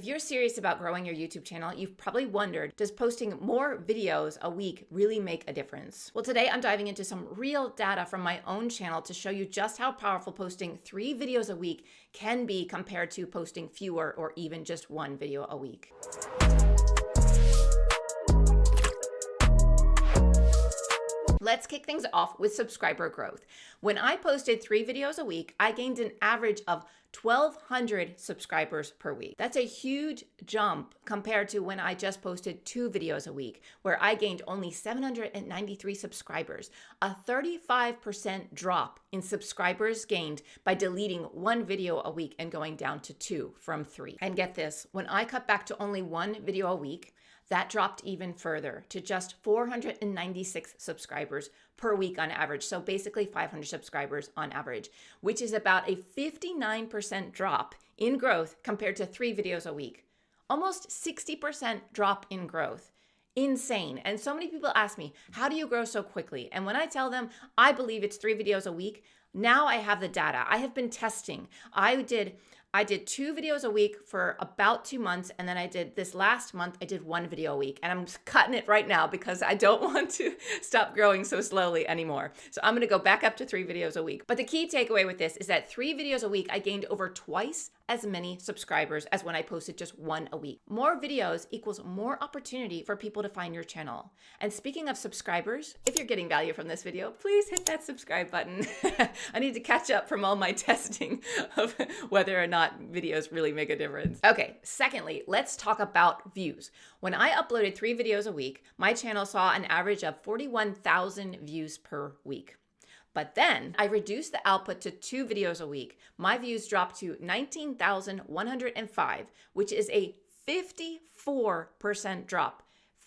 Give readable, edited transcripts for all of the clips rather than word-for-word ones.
you're serious about growing your YouTube channel, you've probably wondered, does posting more videos a week really make a difference? Well, today I'm diving into some real data from my own channel to show you just how powerful posting 3 videos a week can be compared to posting fewer or even just 1 video a week. Let's kick things off with subscriber growth. When I posted 3 videos a week, I gained an average of 1,200 subscribers per week. That's a huge jump compared to when I just posted 2 videos a week, where I gained only 793 subscribers, a 35% drop in subscribers gained by deleting 1 video a week and going down to 2 from 3. And get this, when I cut back to only 1 video a week, that dropped even further to just 496 subscribers per week on average. So basically 500 subscribers on average, which is about a 59% drop in growth compared to 3 videos a week. Almost 60% drop in growth. Insane. And so many people ask me, how do you grow so quickly? And when I tell them I believe it's 3 videos a week, now I have the data. I have been testing. I did 2 videos a week for about 2 months, and then this last month, I did 1 video a week, and I'm cutting it right now because I don't want to stop growing so slowly anymore. So I'm gonna go back up to 3 videos a week. But the key takeaway with this is that 3 videos a week, I gained over twice as many subscribers as when I posted just 1 a week. More videos equals more opportunity for people to find your channel. And speaking of subscribers, if you're getting value from this video, please hit that subscribe button. I need to catch up from all my testing of whether or not videos really make a difference. Okay, secondly, let's talk about views. When I uploaded 3 videos a week, my channel saw an average of 41,000 views per week. But then I reduced the output to 2 videos a week. My views dropped to 19,105, which is a 54% drop.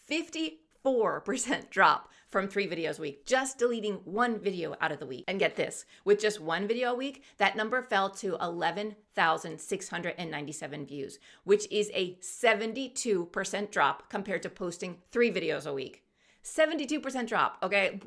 54% drop from 3 videos a week, just deleting 1 video out of the week. And get this, with just 1 video a week, that number fell to 11,697 views, which is a 72% drop compared to posting 3 videos a week. 72% drop, okay?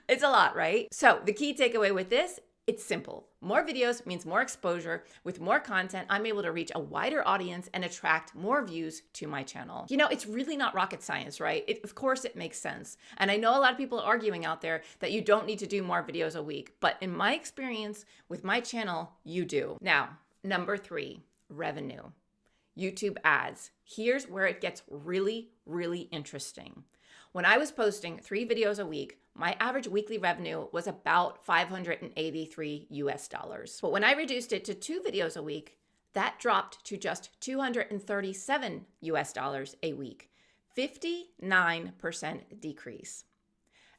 It's a lot, right? So the key takeaway with this, it's simple. More videos means more exposure. With more content, I'm able to reach a wider audience and attract more views to my channel. You know, it's really not rocket science, right? Of course it makes sense. And I know a lot of people are arguing out there that you don't need to do more videos a week, but in my experience with my channel, you do. Now, number 3, revenue. YouTube ads. Here's where it gets really, really interesting. When I was posting 3 videos a week, my average weekly revenue was about $583 US. But when I reduced it to 2 videos a week, that dropped to just $237 US a week, 59% decrease.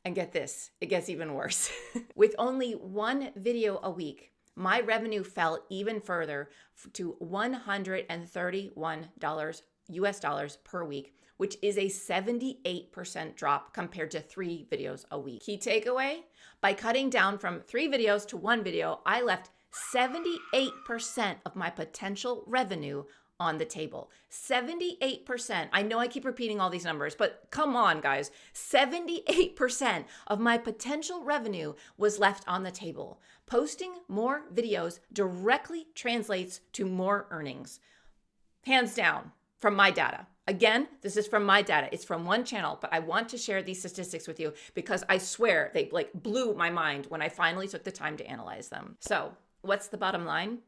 And get this, it gets even worse. With only 1 video a week, my revenue fell even further to $131 US per week, which is a 78% drop compared to 3 videos a week. Key takeaway, by cutting down from 3 videos to 1 video, I left 78% of my potential revenue on the table. 78%. I know I keep repeating all these numbers, but come on, guys. 78% of my potential revenue was left on the table. Posting more videos directly translates to more earnings. Hands down, from my data. Again, this is from my data. It's from one channel, but I want to share these statistics with you because I swear they blew my mind when I finally took the time to analyze them. So, what's the bottom line?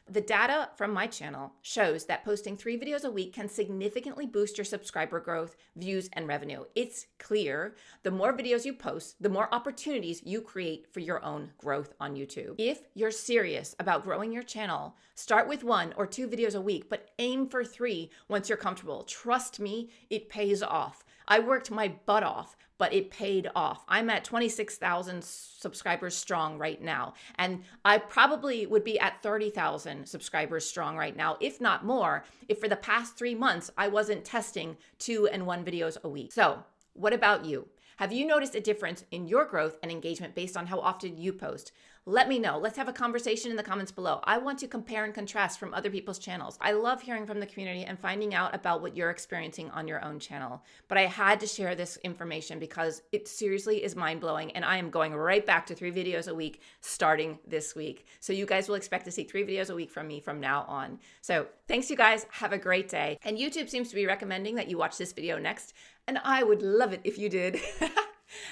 The data from my channel shows that posting 3 videos a week can significantly boost your subscriber growth, views, and revenue. It's clear. The more videos you post, the more opportunities you create for your own growth on YouTube. If you're serious about growing your channel, start with 1 or 2 videos a week, but aim for 3 once you're comfortable. Trust me, it pays off. I worked my butt off, but it paid off. I'm at 26,000 subscribers strong right now, and I probably would be at 30,000 subscribers strong right now, if not more, if for the past 3 months I wasn't testing 2 and 1 videos a week. So, what about you? Have you noticed a difference in your growth and engagement based on how often you post? let me know. Let's have a conversation in the comments below. I want to compare and contrast from other people's channels. I love hearing from the community and finding out about what you're experiencing on your own channel. But I had to share this information because it seriously is mind-blowing, and I am going right back to 3 videos a week starting this week. So you guys will expect to see 3 videos a week from me from now on. So thanks, you guys. Have a great day. And YouTube seems to be recommending that you watch this video next, and I would love it if you did.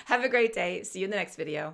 Have a great day. See you in the next video.